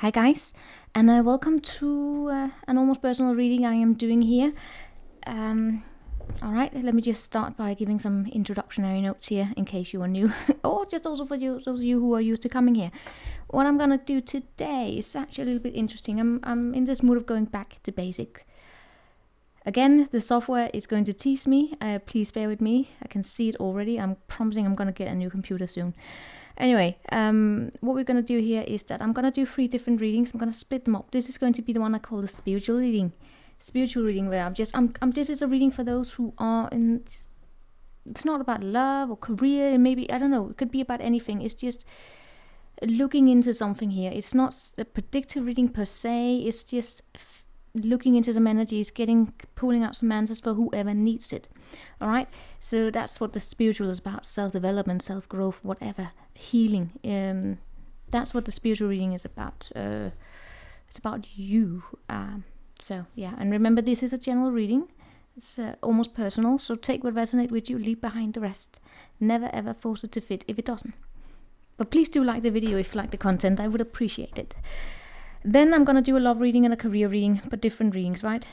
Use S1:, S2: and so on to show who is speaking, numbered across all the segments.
S1: Hi guys, and welcome to an almost personal reading I am doing here. Alright, let me just start by giving some introductory notes here in case you are new, or just also for those of you who are used to coming here. What I'm gonna do today is actually a little bit interesting. I'm in this mood of going back to basics. Again, the software is going to tease me. Please bear with me. I can see it already. I'm promising I'm gonna get a new computer soon. Anyway, what we're going to do here is that I'm going to do 3 different readings. I'm going to split them up. This is going to be the one I call the spiritual reading. Spiritual reading where this is a reading for those who are in, it's not about love or career, and maybe, I don't know, it could be about anything. It's just looking into something here. It's not a predictive reading per se. It's just looking into some energies, pulling out some answers for whoever needs it. All right, so that's what the spiritual is about: self-development, self-growth, whatever, healing. That's what the spiritual reading is about. It's about you. So yeah, and remember, this is a general reading. It's almost personal, so take what resonates with you, leave behind the rest. Never ever force it to fit if it doesn't. But please do like the video if you like the content. I would appreciate it. Then I'm going to do a love reading and a career reading, but different readings, right?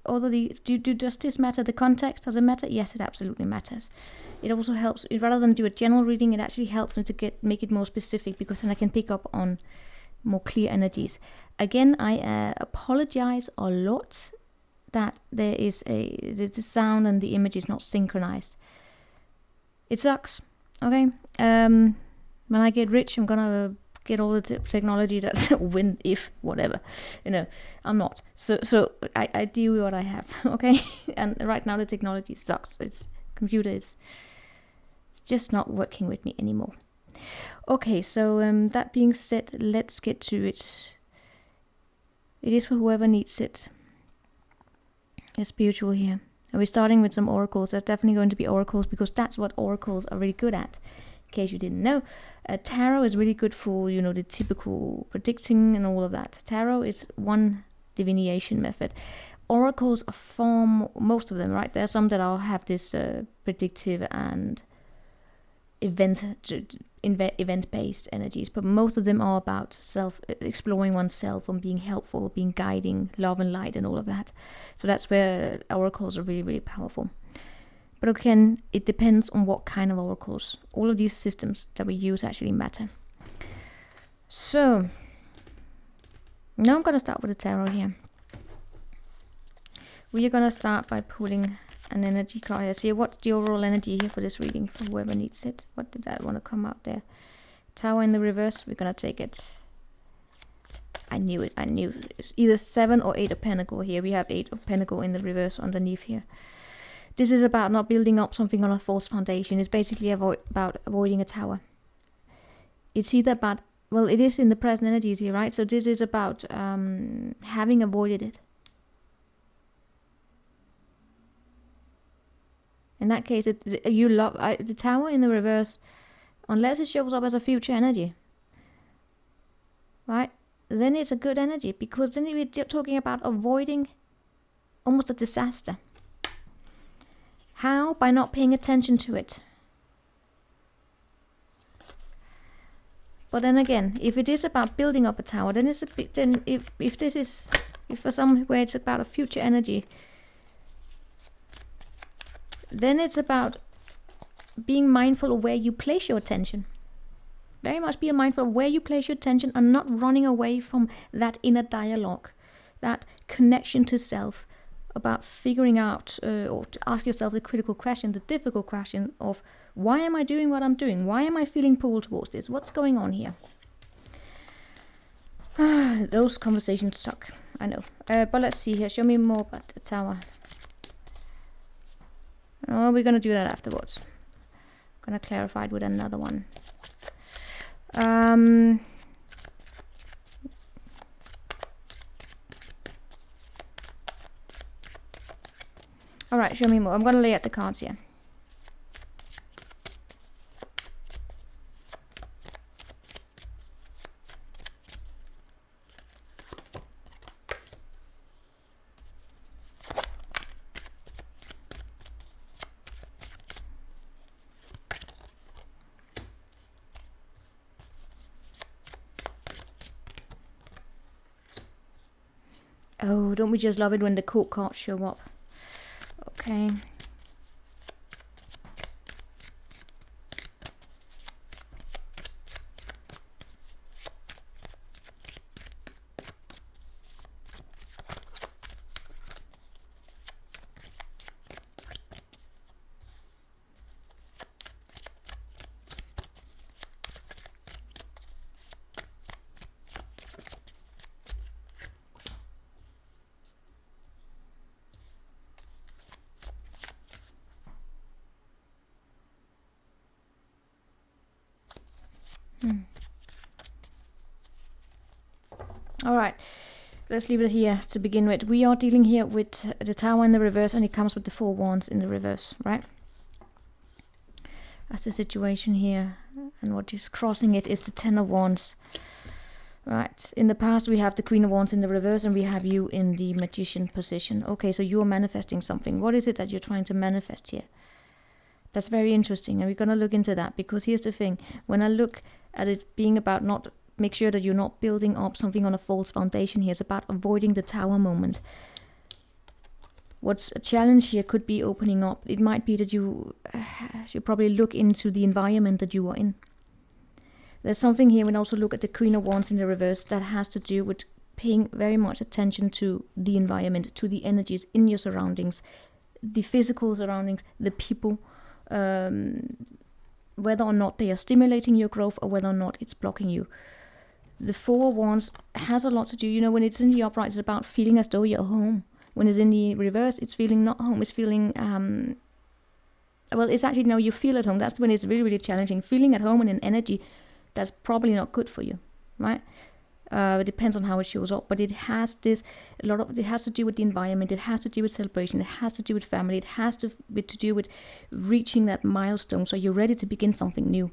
S1: Although does this matter, the context? Does it matter? Yes, it absolutely matters. It also helps, rather than do a general reading, it actually helps me to make it more specific, because then I can pick up on more clear energies. Again, I apologize a lot that the sound and the image is not synchronized. It sucks, okay? When I get rich, I'm gonna get all the technology that's whatever, I'm not, so I deal with what I have, okay? And right now the technology sucks. Computer is just not working with me anymore. Okay, so that being said, let's get to it. It is for whoever needs it. It's spiritual here, and we're starting with some oracles. There's definitely going to be oracles, because that's what oracles are really good at. In case you didn't know, tarot is really good for, the typical predicting and all of that. Tarot is one divination method. Oracles are most of them, right? There are some that have this predictive and event-based energies, but most of them are about exploring oneself and being helpful, being guiding, love and light and all of that. So that's where oracles are really, really powerful. But again, it depends on what kind of oracles. All of these systems that we use actually matter. So, now I'm going to start with the tarot here. We are going to start by pulling an energy card here. See, what's the overall energy here for this reading, for whoever needs it? What did I want to come out there? Tower in the reverse, we're going to take it. I knew it. It's either 7 or 8 of Pentacle here. We have 8 of Pentacle in the reverse underneath here. This is about not building up something on a false foundation. It's basically about avoiding a tower. It's either about, well, it is in the present energies here, right? So this is about having avoided it. In that case, the tower in the reverse, unless it shows up as a future energy, right? Then it's a good energy, because then we're talking about avoiding almost a disaster. How? By not paying attention to it. But then again, if it is about building up a tower, then it's a bit. Then if for somewhere it's about a future energy, then it's about being mindful of where you place your attention. Very much be mindful of where you place your attention, and not running away from that inner dialogue, that connection to self. About figuring out or to ask yourself the critical question, the difficult question of, why am I doing what I'm doing? Why am I feeling pulled towards this? What's going on here? Those conversations suck, I know. But let's see here. Show me more about the tower. Oh, we're going to do that afterwards. I'm going to clarify it with another one. Alright, show me more. I'm going to lay out the cards here. Oh, don't we just love it when the court cards show up? Okay. All right, let's leave it here to begin with. We are dealing here with the Tower in the reverse, and it comes with the 4 wands in the reverse, right? That's the situation here, and what is crossing it is the 10 of wands. Right, in the past we have the Queen of Wands in the reverse, and we have you in the Magician position. Okay, so you are manifesting something. What is it that you're trying to manifest here? That's very interesting, and we're going to look into that, because here's the thing. When I look at it being about make sure that you're not building up something on a false foundation here. It's about avoiding the Tower moment. What's a challenge here could be opening up. It might be that you should probably look into the environment that you are in. There's something here when I also look at the Queen of Wands in the reverse that has to do with paying very much attention to the environment, to the energies in your surroundings, the physical surroundings, the people, whether or not they are stimulating your growth or whether or not it's blocking you. The 4 of Wands has a lot to do, when it's in the upright, it's about feeling as though you're home. When it's in the reverse, it's feeling not home. It's feeling, it's actually, no, you feel at home. That's when it's really, really challenging. Feeling at home in an energy that's probably not good for you, right? It depends on how it shows up, but it has it has to do with the environment. It has to do with celebration. It has to do with family. It has to do with reaching that milestone. So you're ready to begin something new,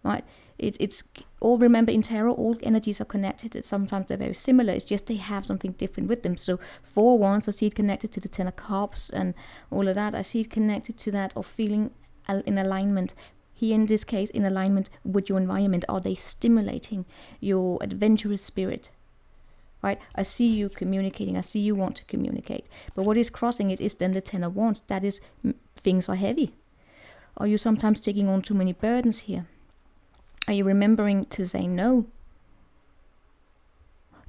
S1: right? It's all, remember, in tarot, all energies are connected. Sometimes they're very similar. It's just they have something different with them. So 4 wands, I see it connected to the 10 of cups and all of that. I see it connected to that of feeling in alignment. Here in this case, in alignment with your environment. Are they stimulating your adventurous spirit? Right? I see you communicating. I see you want to communicate. But what is crossing it is then the 10 of wands. That is, things are heavy. Are you sometimes taking on too many burdens here? Are you remembering to say no?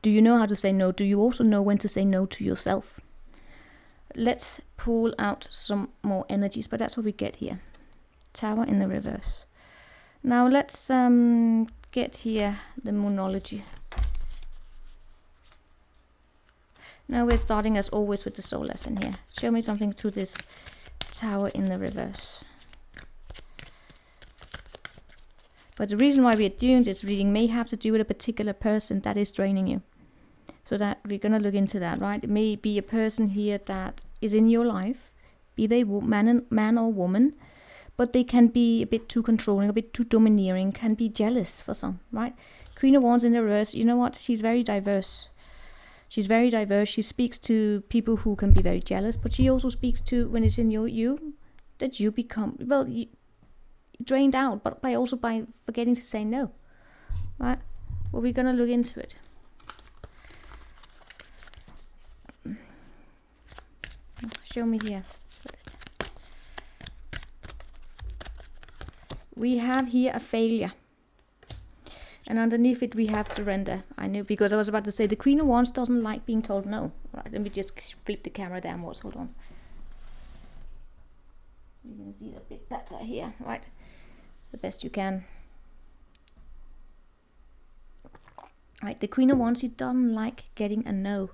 S1: Do you know how to say no? Do you also know when to say no to yourself? Let's pull out some more energies, but that's what we get here. Tower in the reverse. Now let's get here the moonology. Now we're starting as always with the soul lesson here. Show me something to this Tower in the reverse. But the reason why we are doing this reading may have to do with a particular person that is draining you. So that we're going to look into that, right? It may be a person here that is in your life, be they man or woman, but they can be a bit too controlling, a bit too domineering, can be jealous for some, right? Queen of Wands in the reverse, you know what? She's very diverse. She's very diverse. She speaks to people who can be very jealous, but she also speaks to, when it's in you, that you become, drained out, but by forgetting to say no, right? Well, we're gonna look into it. Show me here. We have here a failure, and underneath it we have surrender. I knew, because I was about to say the Queen of Wands doesn't like being told no. Right, let me just flip the camera downwards. Hold on. You can see it a bit better here, right? The best you can. Right, the Queen of Wands, she doesn't like getting a no.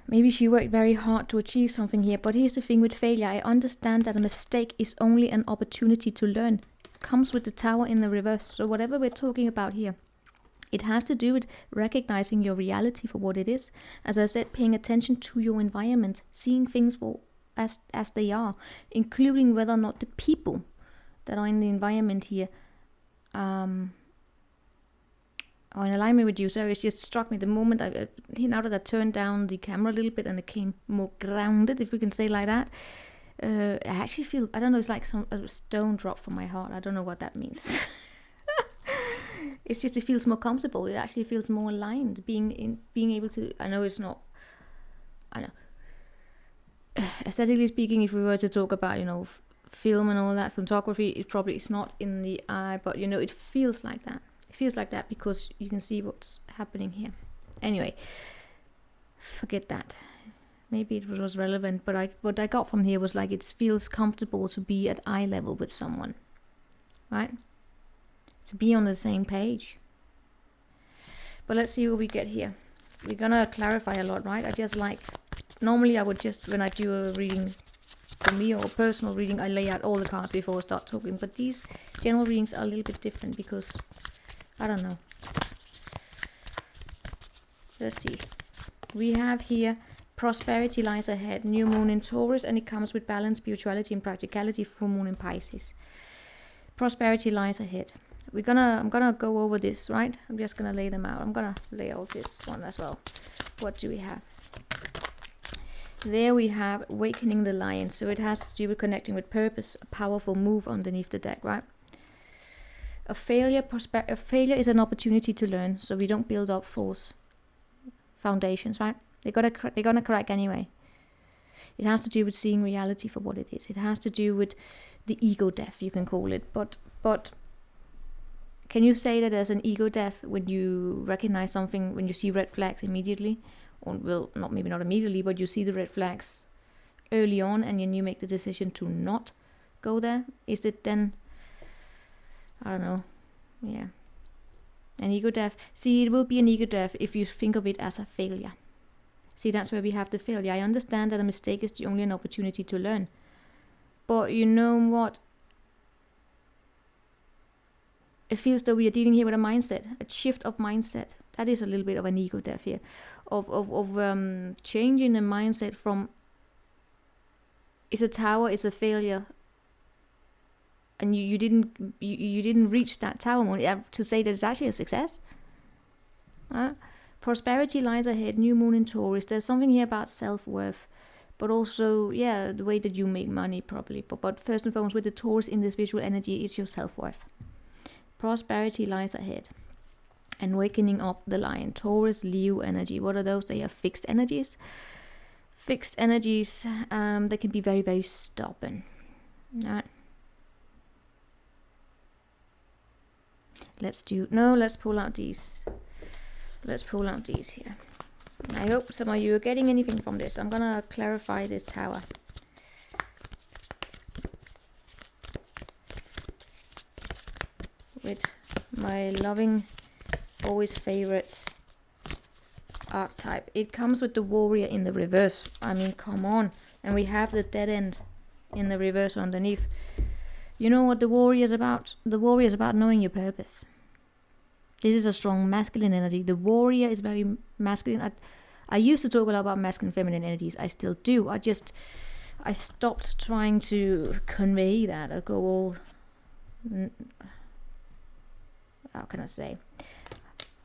S1: Maybe she worked very hard to achieve something here, but here's the thing with failure. I understand that a mistake is only an opportunity to learn. It comes with the Tower in the reverse. So whatever we're talking about here, it has to do with recognizing your reality for what it is. As I said, paying attention to your environment, seeing things for as they are, including whether or not the people that are in the environment here are in alignment with you. So it just struck me the moment now that I turned down the camera a little bit and it came more grounded, if we can say like that. I actually feel, I don't know, it's like a stone drop from my heart. I don't know what that means. It's just, it feels more comfortable. It actually feels more aligned. Being able to, I know, aesthetically speaking, if we were to talk about, film and all that, photography, it's not in the eye, but it feels like that. It feels like that because you can see what's happening here. Anyway, forget that. Maybe it was relevant, but what I got from here was like, it feels comfortable to be at eye level with someone, right? To be on the same page. But let's see what we get here. We're gonna clarify a lot, right? Normally I would just, when I do a reading for me or a personal reading, I lay out all the cards before I start talking. But these general readings are a little bit different because, I don't know. Let's see. We have here, prosperity lies ahead, new moon in Taurus, and it comes with balance, spirituality, and practicality, full moon in Pisces. Prosperity lies ahead. I'm gonna go over this, right? I'm just gonna lay them out. I'm gonna lay out this one as well. What do we have? There we have awakening the lion. So it has to do with connecting with purpose, a powerful move underneath the deck, right? A failure is an opportunity to learn, so we don't build up false foundations, right? They're gonna crack anyway. It has to do with seeing reality for what it is. It has to do with the ego death, you can call it. But can you say that there's an ego death when you recognize something, when you see red flags immediately? Or, well, maybe not immediately, but you see the red flags early on and then you make the decision to not go there? Is it then, I don't know, yeah, an ego death? See, it will be an ego death if you think of it as a failure. See, that's where we have the failure. I understand that a mistake is only an opportunity to learn. But you know what? It feels that we are dealing here with a mindset, a shift of mindset. That is a little bit of an ego death here, of changing the mindset from it's a tower, it's a failure, and you didn't reach that tower to say that it's actually a success. Prosperity lies ahead, new moon in Taurus. There's something here about self-worth, but also, yeah, the way that you make money probably. But first and foremost, with the Taurus in this visual energy, it's your self-worth. Prosperity lies ahead. And wakening up the lion. Taurus, Leo energy. What are those? They are fixed energies. Fixed energies, they can be very, very stubborn. Right. Let's pull out these. Let's pull out these here. I hope some of you are getting anything from this. I'm gonna clarify this tower. With my loving, always favorite archetype. It comes with the warrior in the reverse. I mean, come on. And we have the dead end in the reverse underneath. You know what the warrior is about? The warrior is about knowing your purpose. This is a strong masculine energy. The warrior is very masculine. I used to talk a lot about masculine and feminine energies. I still do. I stopped trying to convey that. I go all... How can I say?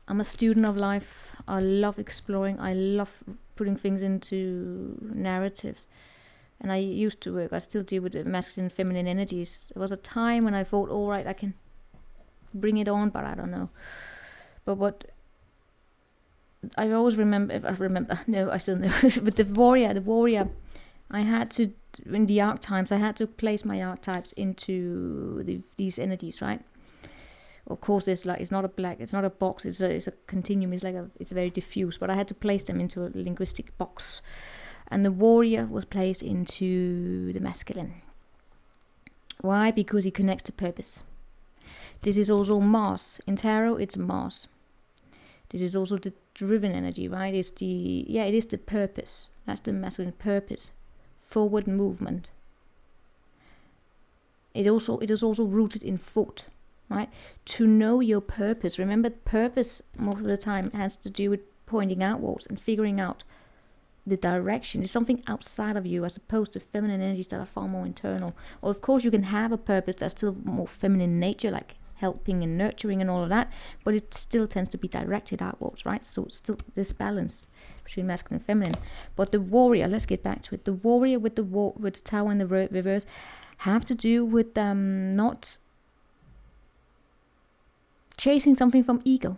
S1: I'm a student of life. I love exploring. I love putting things into narratives. And I used to work, I still do, with the masculine and feminine energies. There was a time when I thought, all right, I can bring it on, but I don't know. But what I always remember, I still know. But the warrior, I had to, in the archetypes, I had to place my archetypes into these energies, right? Of course, it's not a box, it's a continuum, it's very diffuse, but I had to place them into a linguistic box. And the warrior was placed into the masculine. Why? Because he connects to purpose. This is also Mars. In tarot, it's Mars. This is also the driven energy, right? It is the purpose. That's the masculine purpose. Forward movement. It is also rooted in thought. Right? To know your purpose. Remember, purpose most of the time has to do with pointing outwards and figuring out the direction. It's something outside of you, as opposed to feminine energies that are far more internal. Or of course you can have a purpose that's still more feminine nature, like helping and nurturing and all of that, but it still tends to be directed outwards, right? So it's still this balance between masculine and feminine. But the warrior, let's get back to it. The warrior with the tower in the reverse have to do with not chasing something from ego.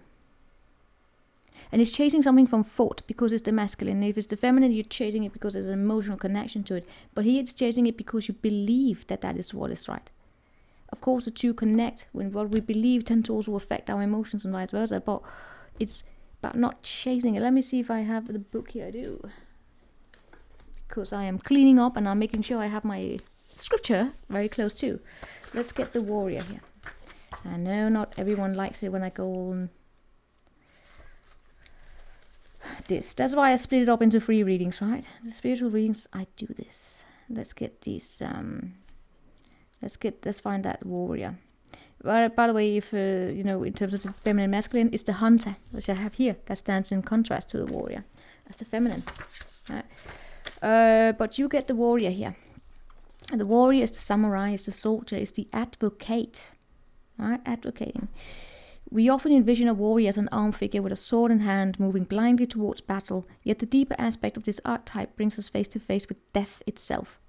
S1: And it's chasing something from thought because it's the masculine. If it's the feminine, you're chasing it because there's an emotional connection to it. But here it's chasing it because you believe that that is what is right. Of course, the two connect. When what we believe tend to also affect our emotions and vice versa. But it's about not chasing it. Let me see if I have the book here. I do. Because I am cleaning up and I'm making sure I have my scripture very close too. Let's get the warrior here. I know not everyone likes it when I go on this. That's why I split it up into 3 readings, right? The spiritual readings, I do this. Let's get these. Let's find that warrior. By the way, if in terms of the feminine and masculine, it's the hunter, which I have here, that stands in contrast to the warrior. That's the feminine. Right? But you get the warrior here. And the warrior is the samurai, is the soldier, is the advocate. Right? Advocating. We often envision a warrior as an armed figure with a sword in hand, moving blindly towards battle. Yet the deeper aspect of this archetype brings us face to face with death itself.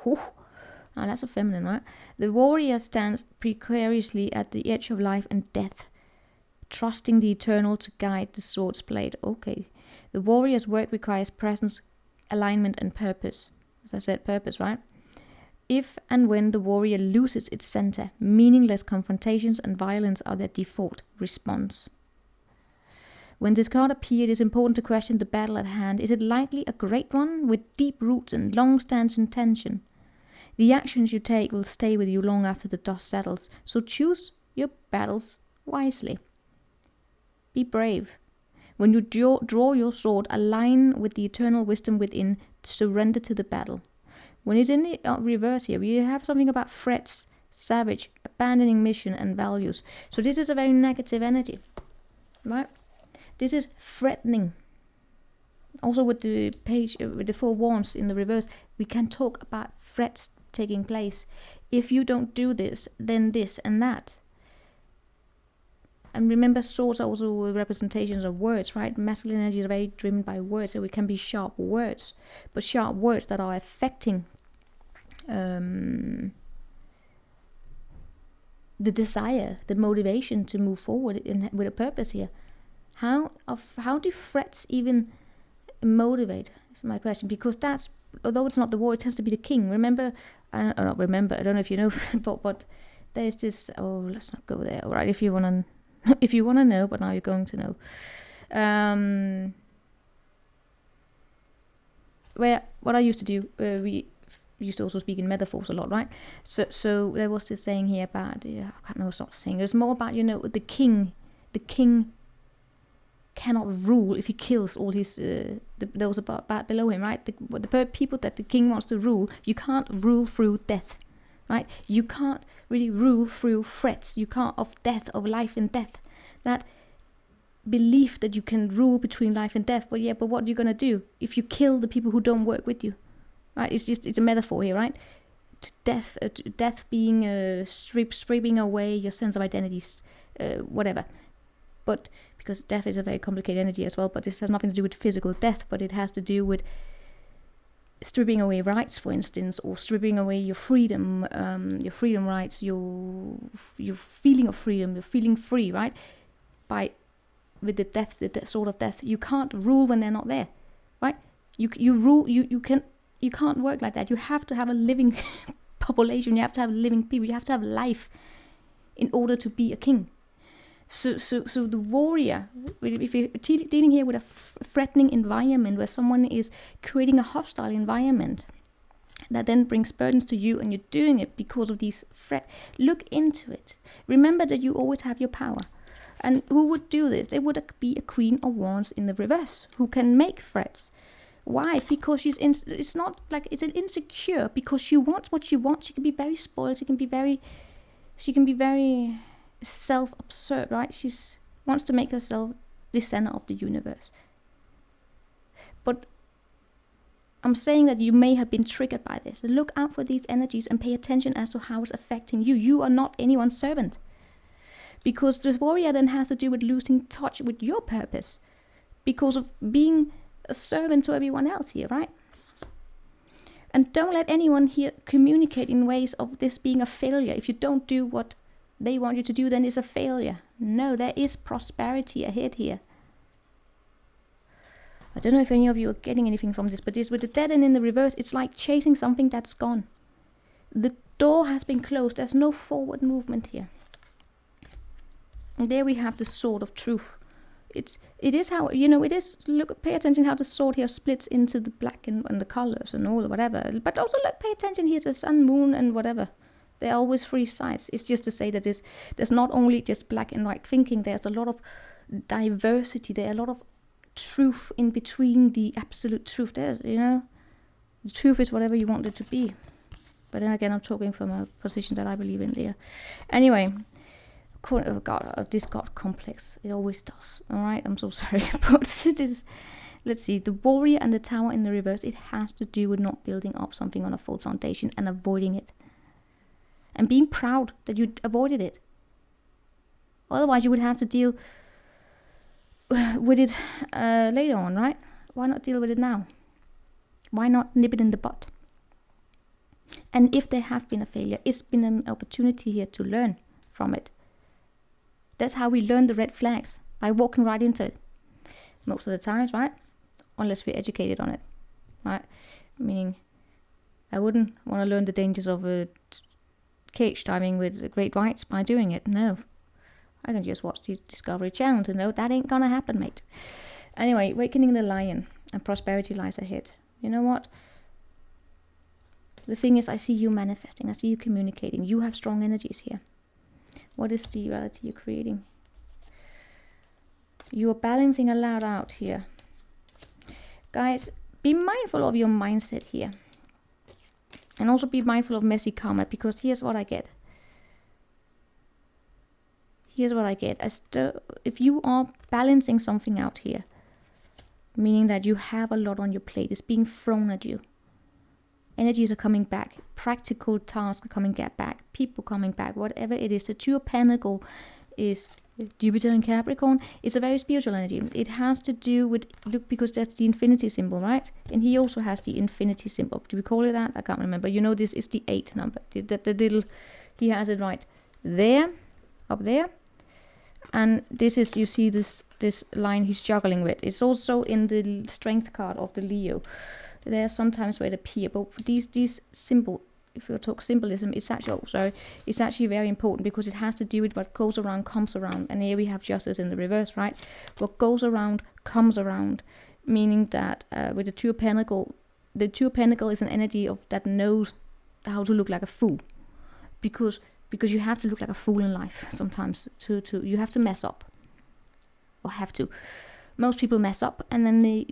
S1: Whew. Now that's a feminine, right? The warrior stands precariously at the edge of life and death, trusting the eternal to guide the sword's blade. Okay. The warrior's work requires presence, alignment, and purpose. As I said, purpose, right? If and when the warrior loses its center, meaningless confrontations and violence are their default response. When this card appeared, it is important to question the battle at hand. Is it likely a great one with deep roots and long-standing tension? The actions you take will stay with you long after the dust settles, so choose your battles wisely. Be brave. When you draw your sword, align with the eternal wisdom within, surrender to the battle. When it's in the reverse here, we have something about threats, savage, abandoning mission and values. So this is a very negative energy, right? This is threatening. Also with the page, with the 4 wands in the reverse, we can talk about threats taking place. If you don't do this, then this and that. And remember, swords are also representations of words, right? Masculine energy is very driven by words, so it can be sharp words. But sharp words that are affecting the desire, the motivation to move forward with a purpose here. How do threats even motivate? Is my question. Because that's, although it's not the war, it has to be the king. Remember, I don't know if you know, but there's this. Oh, let's not go there. All right, if you wanna know, but now you're going to know. Where what I used to do, we used to also speak in metaphors a lot, right? So there was this saying here about, I can't know, it's not saying. It's more about, the king. The king cannot rule if he kills all his those about below him, right? The people that the king wants to rule, you can't rule through death, right? You can't really rule through threats. You can't, of death, of life and death. That belief that you can rule between life and death, but what are you gonna do if you kill the people who don't work with you, right? It's a metaphor here, right? Death being stripping away your sense of identities, whatever. But because death is a very complicated energy as well, but this has nothing to do with physical death, but it has to do with stripping away rights, for instance, or stripping away your freedom rights, your feeling of freedom, your feeling free, right? With the sword of death, you can't rule when they're not there, right? You rule. You can't work like that. You have to have a living population. You have to have living people. You have to have life in order to be a king. So the warrior, if you're dealing here with a threatening environment where someone is creating a hostile environment that then brings burdens to you, and you're doing it because of these threats, look into it. Remember that you always have your power. And who would do this? They would be a queen of wands in the reverse, who can make threats. Why? Because it's not like it's an insecure, because she wants what she wants. She can be very spoiled. She can be very self-absorbed, right? She wants to make herself the center of the universe. But I'm saying that you may have been triggered by this. Look out for these energies and pay attention as to how it's affecting you. You are not anyone's servant. Because the warrior then has to do with losing touch with your purpose because of being a servant to everyone else here, right? And don't let anyone here communicate in ways of this being a failure. If you don't do what they want you to do, then it's a failure. No, there is prosperity ahead here. I don't know if any of you are getting anything from this, but this with the dead end in the reverse, it's like chasing something that's gone. The door has been closed. There's no forward movement here. And there we have the sword of truth. It is how, it is, look, pay attention how the sword here splits into the black and the colors and all, whatever. But also, look, pay attention here to sun, moon, and whatever. There are always three sides. It's just to say that there's not only just black and white thinking, there's a lot of diversity. There are a lot of truth in between the absolute truth. There's, the truth is whatever you want it to be. But then again, I'm talking from a position that I believe in there. Anyway, this got complex. It always does. All right, I'm so sorry. But it is. Let's see, the warrior and the tower in the reverse, it has to do with not building up something on a false foundation and avoiding it. And being proud that you avoided it. Otherwise, you would have to deal with it later on, right? Why not deal with it now? Why not nip it in the bud? And if there have been a failure, it's been an opportunity here to learn from it. That's how we learn the red flags, by walking right into it. Most of the times, right? Unless we're educated on it, right? Meaning, I wouldn't want to learn the dangers of cage diving with great whites by doing it. No. I can just watch the Discovery Channel to know that ain't gonna happen, mate. Anyway, awakening the lion and prosperity lies ahead. You know what? The thing is, I see you manifesting. I see you communicating. You have strong energies here. What is the reality you're creating? You are balancing a lot out here. Guys, be mindful of your mindset here. And also be mindful of messy karma, because here's what I get. Here's what I get. If you are balancing something out here, meaning that you have a lot on your plate, it's being thrown at you. Energies are coming back. Practical tasks are coming back. People coming back. Whatever it is. The Two of Pentacles is Jupiter and Capricorn. It's a very spiritual energy. It has to do with, look, because that's the infinity symbol, right? And he also has the infinity symbol. Do we call it that? I can't remember. This is the 8 number. The little, he has it right there, up there. And this is, you see this line he's juggling with. It's also in the strength card of the Leo. There are sometimes where it appear, but these symbol, if you talk symbolism, it's actually very important, because it has to do with what goes around comes around. And here we have justice in the reverse, right? What goes around comes around, meaning that with the Two of Pentacles, the Two of Pentacles is an energy that knows how to look like a fool, because you have to look like a fool in life sometimes. You have to mess up, or have to. Most people mess up, and then they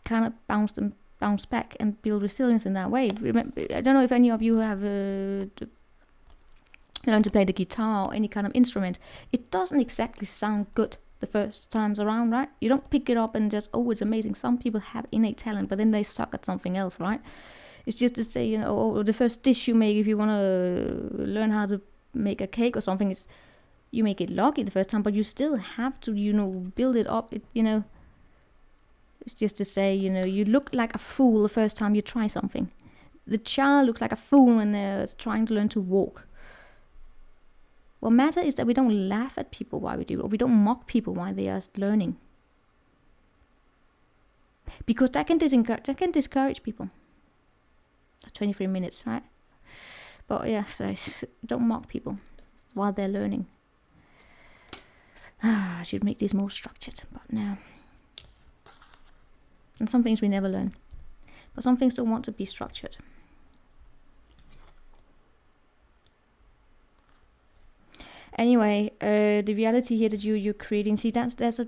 S1: kind of bounce back and build resilience in that way. Remember, I don't know if any of you have learned to play the guitar or any kind of instrument. It doesn't exactly sound good the first times around, right? You don't pick it up and just, oh, it's amazing. Some people have innate talent, but then they suck at something else, right? It's just to say, the first dish you make, if you want to learn how to make a cake or something, is you make it lucky the first time, but you still have to, build it up, It's just to say, you look like a fool the first time you try something. The child looks like a fool when they're trying to learn to walk. What matters is that we don't laugh at people while we do it, or we don't mock people while they are learning. Because that can discourage people. 23 minutes, right? But yeah, so don't mock people while they're learning. I should make this more structured, but no. And some things we never learn. But some things don't want to be structured. Anyway, the reality here that you're creating, see, there's a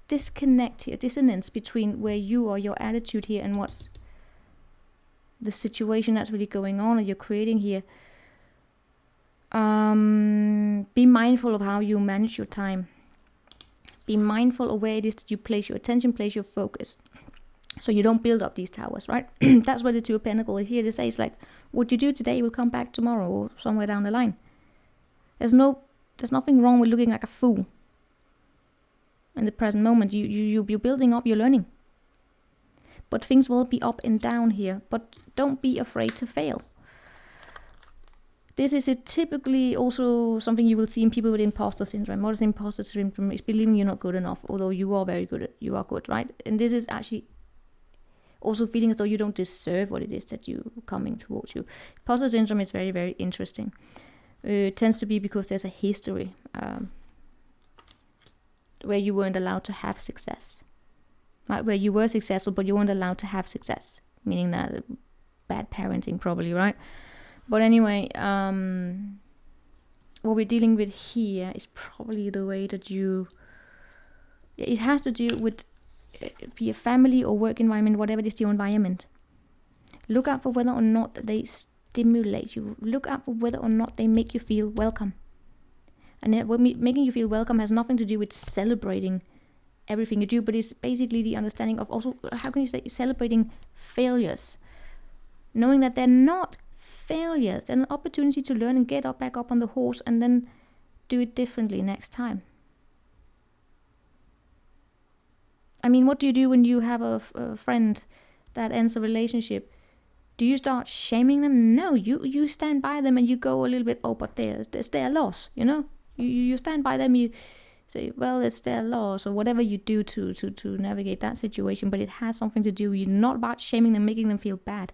S1: disconnect here, dissonance between where you are, your attitude here, and what's the situation that's really going on, or you're creating here. Be mindful of how you manage your time. Be mindful of where it is that you place your attention, place your focus, so you don't build up these towers, right? That's where the Two of Pentacles is here to say, it's like, what you do today will come back tomorrow or somewhere down the line. There's nothing wrong with looking like a fool in the present moment. You're building up, you're learning. But things will be up and down here. But don't be afraid to fail. This is typically also something you will see in people with imposter syndrome. What is imposter syndrome? It's believing you're not good enough, although you are very good. You are good, right? And this is actually also feeling as though you don't deserve what it is that you're coming towards you. Imposter syndrome is very, very interesting. It tends to be because there's a history where you weren't allowed to have success. Right? Where you were successful, but you weren't allowed to have success. Meaning that bad parenting probably, right? But anyway, what we're dealing with here is probably the way that it has to do with be a family or work environment, whatever it is your environment. Look out for whether or not they stimulate you. Look out for whether or not they make you feel welcome. And making you feel welcome has nothing to do with celebrating everything you do, but it's basically the understanding of also, how can you say, celebrating failures. Knowing that they're not failures, they're an opportunity to learn and get back up on the horse and then do it differently next time. I mean, what do you do when you have a friend that ends a relationship? Do you start shaming them? No, you stand by them and you go a little bit, oh, but it's their loss, you know? You stand by them, you say, well, it's their loss, or whatever you do to navigate that situation, but it has something to do, you're not about shaming them, making them feel bad.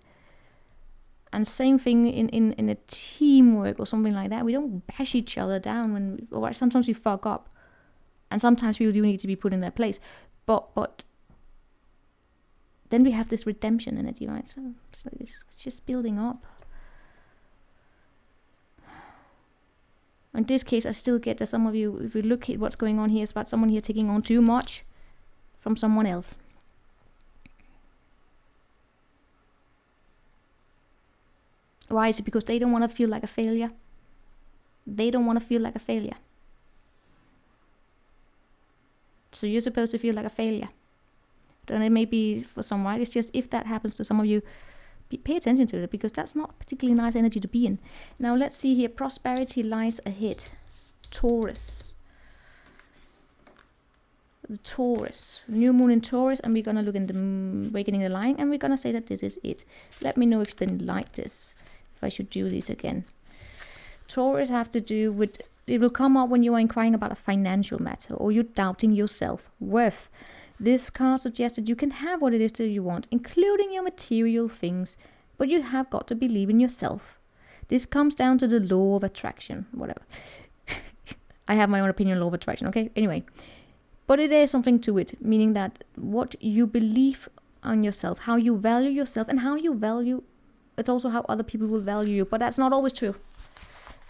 S1: And same thing in a teamwork or something like that. We don't bash each other down or sometimes we fuck up. And sometimes people do need to be put in their place. But then we have this redemption energy, right? So it's just building up. In this case, I still get that some of you, if we look at what's going on here, it's about someone here taking on too much from someone else. Why is it? Because they don't want to feel like a failure. They don't want to feel like a failure. So you're supposed to feel like a failure. Then it may be for some, right? It's just if that happens to some of you, pay attention to it, because that's not particularly nice energy to be in. Now let's see here. Prosperity lies ahead. Taurus. The Taurus. New moon in Taurus, and we're going to look in the awakening the line, and we're going to say that this is it. Let me know if you didn't like this. If I should do this again. Taurus have to do with, it will come up when you are inquiring about a financial matter or you're doubting your self-worth. This card suggests that you can have what it is that you want, including your material things, but you have got to believe in yourself. This comes down to the law of attraction, whatever. I have my own opinion on law of attraction, okay? Anyway, but it is something to it, meaning that what you believe on yourself, how you value yourself, and how you value, it's also how other people will value you, but that's not always true.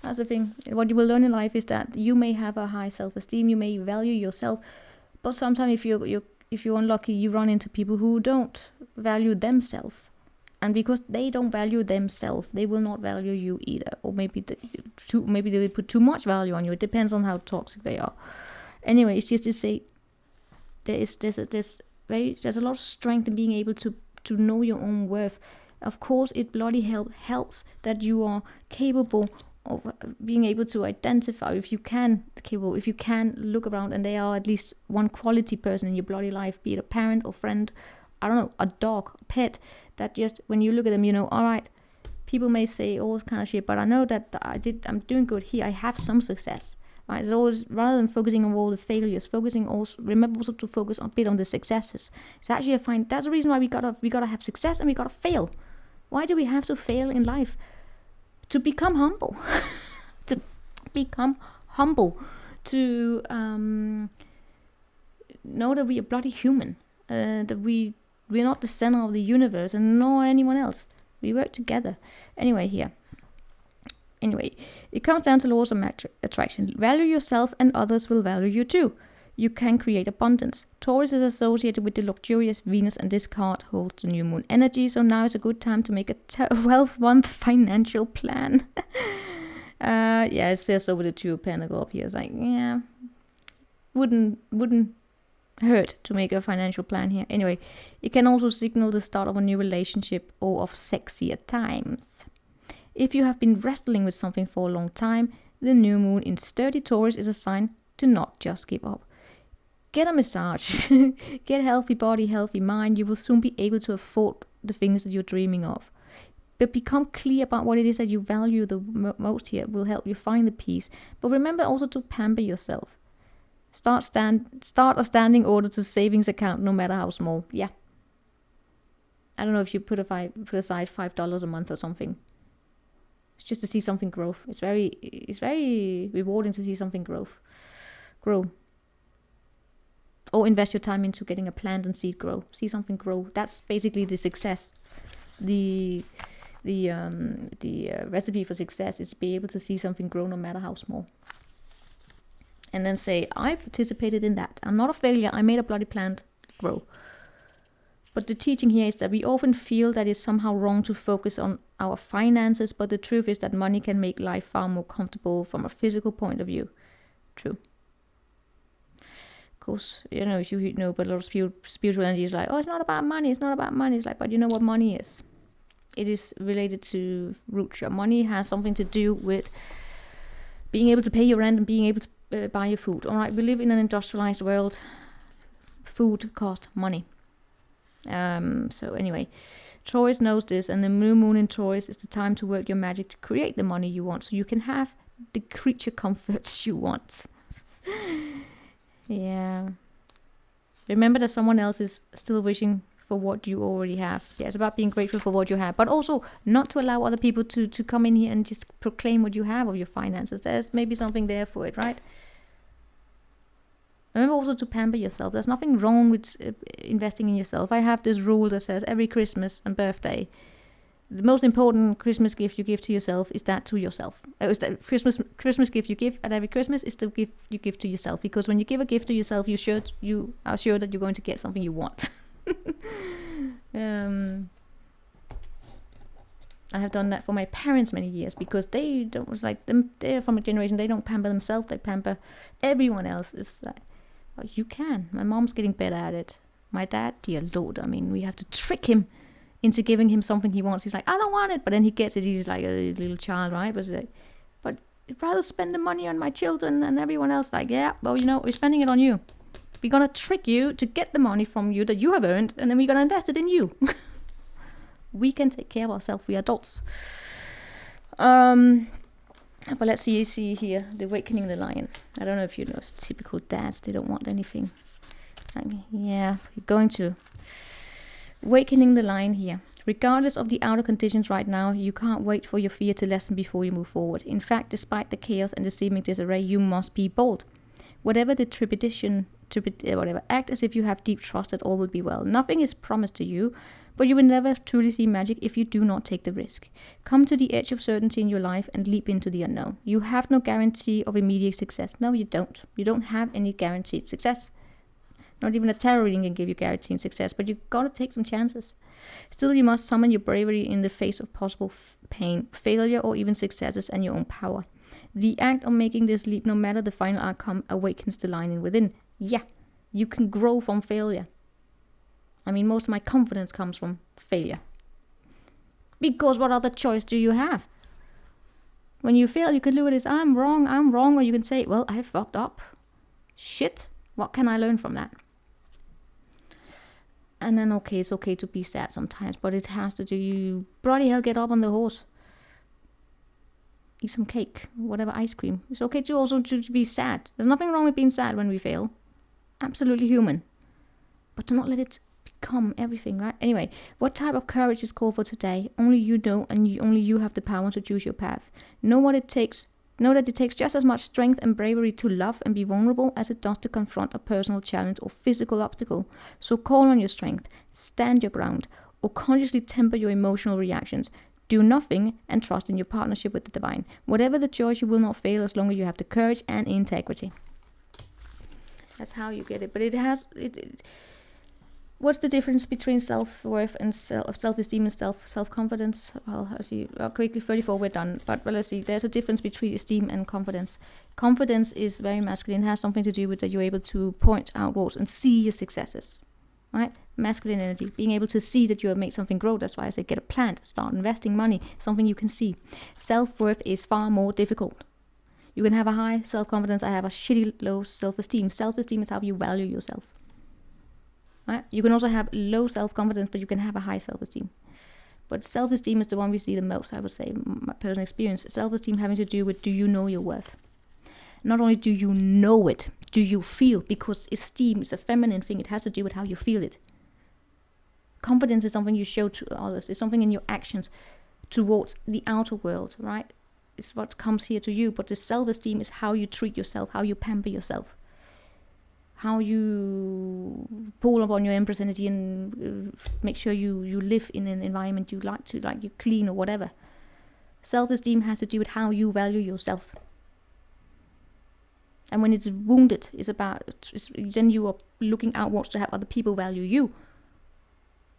S1: That's the thing. What you will learn in life is that you may have a high self-esteem, you may value yourself, but sometimes if you're unlucky, you run into people who don't value themselves. And because they don't value themselves, they will not value you either. Or maybe they will put too much value on you. It depends on how toxic they are. Anyway, it's just to say there's a lot of strength in being able to know your own worth. Of course, it bloody helps that you are capable of being able to identify, if you can look around and there are at least one quality person in your bloody life, be it a parent or friend, I don't know, a dog, a pet, that just when you look at them, you know, all right, people may say all this kind of shit, but I know that I'm doing good here, I have some success, right? It's always, rather than focusing on all the failures, remember also to focus a bit on the successes. It's actually that's the reason why we gotta have success and we gotta fail. Why do we have to fail in life? To become humble. To become humble. To know that we are bloody human. That we're not the center of the universe and nor anyone else. We work together. Anyway, it comes down to laws of attraction. Value yourself and others will value you too. You can create abundance. Taurus is associated with the luxurious Venus, and this card holds the new moon energy. So now is a good time to make a 12-month financial plan. It says so with the Two of Pentacles up here. It's like, yeah, wouldn't hurt to make a financial plan here. Anyway, it can also signal the start of a new relationship or of sexier times. If you have been wrestling with something for a long time, the new moon in sturdy Taurus is a sign to not just give up. Get a massage, get a healthy body, healthy mind. You will soon be able to afford the things that you're dreaming of. But become clear about what it is that you value the most here. Will help you find the peace. But remember also to pamper yourself. Start a standing order to savings account, no matter how small. Yeah. I don't know if you put aside $5 a month or something. It's just to see something grow. It's very rewarding to see something grow. Or invest your time into getting a plant and seed grow. See something grow. That's basically the success. The recipe for success is to be able to see something grow, no matter how small. And then say, I participated in that. I'm not a failure. I made a bloody plant grow. But the teaching here is that we often feel that it's somehow wrong to focus on our finances, but the truth is that money can make life far more comfortable from a physical point of view. True. Of course, you know, but a lot of spiritual energy is like, oh, it's not about money. It's like, but you know what money is? It is related to roots. Your money has something to do with being able to pay your rent and being able to buy your food. All right, we live in an industrialized world. Food costs money. So anyway, Taurus knows this, and the new moon in Taurus is the time to work your magic to create the money you want, so you can have the creature comforts you want. Yeah. Remember that someone else is still wishing for what you already have. Yeah, it's about being grateful for what you have, but also not to allow other people to come in here and just proclaim what you have of your finances. There's maybe something there for it, right? Remember also to pamper yourself. There's nothing wrong with investing in yourself. I have this rule that says every Christmas and birthday, the most important Christmas gift you give to yourself is that to yourself. Is that Christmas gift you give at every Christmas is the gift you give to yourself. Because when you give a gift to yourself, you are sure that you're going to get something you want. I have done that for my parents many years because they don't was like them. They're from a generation they don't pamper themselves. They pamper everyone else. It's like, oh, you can. My mom's getting better at it. My dad, dear Lord, I mean, we have to trick him into giving him something he wants. He's like, I don't want it, but then he gets it. He's like a little child, right? But I'd rather spend the money on my children and everyone else. Like, yeah, well, you know, we're spending it on you. We're gonna trick you to get the money from you that you have earned, and then we're gonna invest it in you. We can take care of ourselves. We are adults. But let's see here, the awakening the lion. I don't know if you know, it's typical dads. They don't want anything. It's like, yeah, you're going to. Awakening the lion here. Regardless of the outer conditions right now, you can't wait for your fear to lessen before you move forward. In fact, despite the chaos and the seeming disarray, you must be bold. Whatever the trepidation, act as if you have deep trust that all will be well. Nothing is promised to you, but you will never truly see magic if you do not take the risk. Come to the edge of certainty in your life and leap into the unknown. You have no guarantee of immediate success. No, you don't. You don't have any guaranteed success. Not even a tarot reading can give you guaranteed success, but you've got to take some chances. Still, you must summon your bravery in the face of possible pain, failure, or even successes and your own power. The act of making this leap, no matter the final outcome, awakens the lion within. Yeah, you can grow from failure. I mean, most of my confidence comes from failure. Because what other choice do you have? When you fail, you can look at this, I'm wrong, or you can say, well, I fucked up. Shit, what can I learn from that? And then, okay, it's okay to be sad sometimes, but it has to do, you bloody hell get up on the horse. Eat some cake, whatever, ice cream. It's okay to also to be sad. There's nothing wrong with being sad when we fail. Absolutely human. But to not let it become everything, right? Anyway, what type of courage is called for today? Only you know, and only you have the power to choose your path. Know what it takes. Know that it takes just as much strength and bravery to love and be vulnerable as it does to confront a personal challenge or physical obstacle. So call on your strength, stand your ground, or consciously temper your emotional reactions. Do nothing and trust in your partnership with the divine. Whatever the choice, you will not fail as long as you have the courage and integrity. That's how you get it. But what's the difference between self-worth and self-esteem and self-confidence? Well, I see. Quickly, 34, we're done. But let's see. There's a difference between esteem and confidence. Confidence is very masculine. It has something to do with that you're able to point outwards and see your successes. Right? Masculine energy. Being able to see that you have made something grow. That's why I say get a plant. Start investing money. Something you can see. Self-worth is far more difficult. You can have a high self-confidence. I have a shitty low self-esteem. Self-esteem is how you value yourself. Right? You can also have low self-confidence, but you can have a high self-esteem. But self-esteem is the one we see the most, I would say, my personal experience. Self-esteem having to do with, do you know your worth? Not only do you know it, do you feel? Because esteem is a feminine thing. It has to do with how you feel it. Confidence is something you show to others. It's something in your actions towards the outer world, right? It's what comes here to you. But the self-esteem is how you treat yourself, how you pamper yourself, how you pull upon your empress energy and make sure you live in an environment you like to, like you clean or whatever. Self-esteem has to do with how you value yourself. And when it's wounded, then you are looking outwards to have other people value you,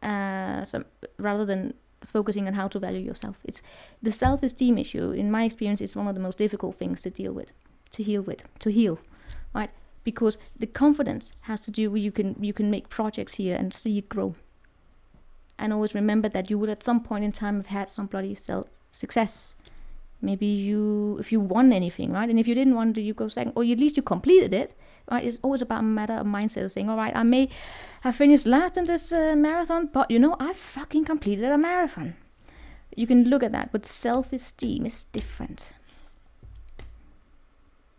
S1: rather than focusing on how to value yourself. It's the self-esteem issue. In my experience, is one of the most difficult things to deal with, to heal, right? Because the confidence has to do with you can make projects here and see it grow. And always remember that you would at some point in time have had some bloody success. Maybe if you won anything, right? And if you didn't want to, you go second, or at least you completed it, right? It's always about a matter of mindset of saying, all right, I may have finished last in this marathon, but I fucking completed a marathon. You can look at that, but self-esteem is different.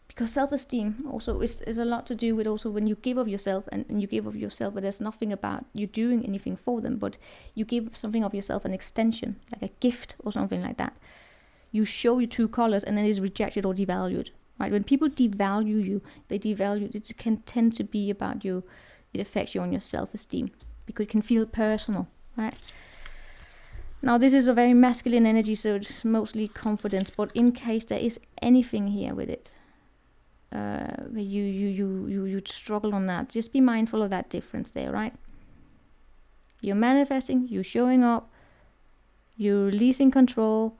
S1: Because self-esteem also is a lot to do with also when you give of yourself, and you give of yourself, but there's nothing about you doing anything for them, but you give something of yourself, an extension, like a gift or something like that. You show your true colors and then it's rejected or devalued, right? When people devalue you, it can tend to be about you, it affects you on your self-esteem because it can feel personal, right? Now this is a very masculine energy, so it's mostly confidence, but in case there is anything here with it, where you struggle on that, just be mindful of that difference there, right? You're manifesting, you're showing up, you're releasing control,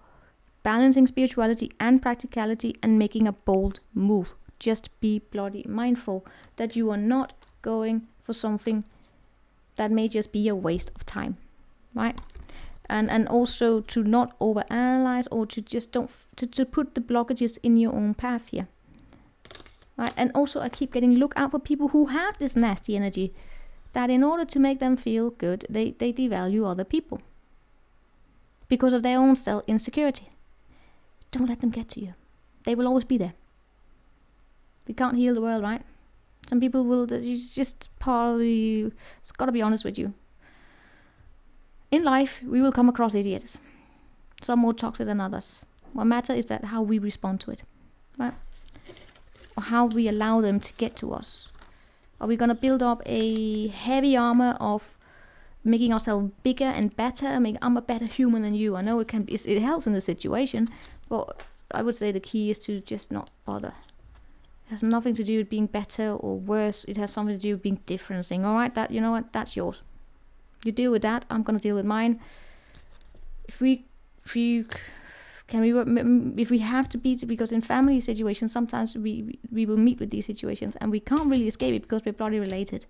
S1: balancing spirituality and practicality, and making a bold move. Just be bloody mindful that you are not going for something that may just be a waste of time, right? And also to not overanalyze, or to just to put the blockages in your own path here, right? And also I keep getting, look out for people who have this nasty energy, that in order to make them feel good, they devalue other people because of their own self-insecurity. Don't let them get to you. They will always be there. We can't heal the world, right? Some people will, it's just partly, it's got to be honest with you. In life, we will come across idiots. Some more toxic than others. What matters is that how we respond to it, right? Or how we allow them to get to us. Are we going to build up a heavy armor of making ourselves bigger and better? I'm a better human than you. I know it helps in the situation, but I would say the key is to just not bother. It has nothing to do with being better or worse. It has something to do with being different. Saying, all right, that, you know what, that's yours. You deal with that. I'm gonna deal with mine. If we have to be, because in family situations sometimes we will meet with these situations and we can't really escape it because we're bloody related.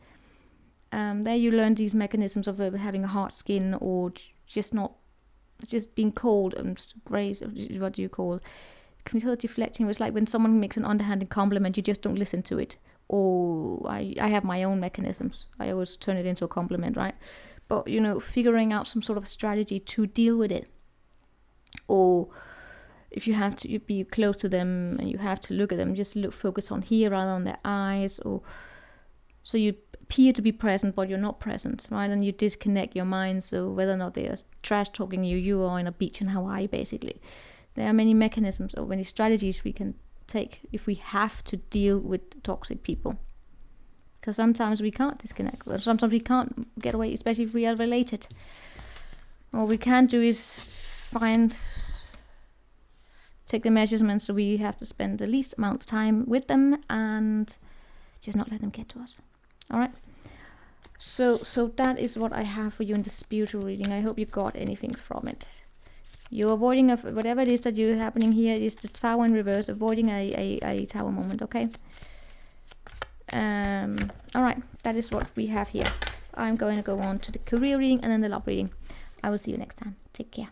S1: There you learn these mechanisms of having a hard skin, or just being cold and grey. What do you call it? Can we call it deflecting? It's like when someone makes an underhanded compliment, you just don't listen to it. Or I have my own mechanisms. I always turn it into a compliment, right? But figuring out some sort of strategy to deal with it. Or if you have to be close to them and you have to look at them, just focus on here rather on their eyes, or so you appear to be present, but you're not present, right? And you disconnect your mind. So whether or not they are trash talking you are on a beach in Hawaii, basically. There are many mechanisms or many strategies we can take if we have to deal with toxic people. Because sometimes we can't disconnect, or sometimes we can't get away, especially if we are related. All we can do is take the measurements, so we have to spend the least amount of time with them and just not let them get to us. All right. So that is what I have for you in the spiritual reading. I hope you got anything from it. You're avoiding whatever it is that you're happening here is the Tower in reverse, avoiding a Tower moment. Okay. All right. That is what we have here. I'm going to go on to the career reading and then the love reading. I will see you next time. Take care.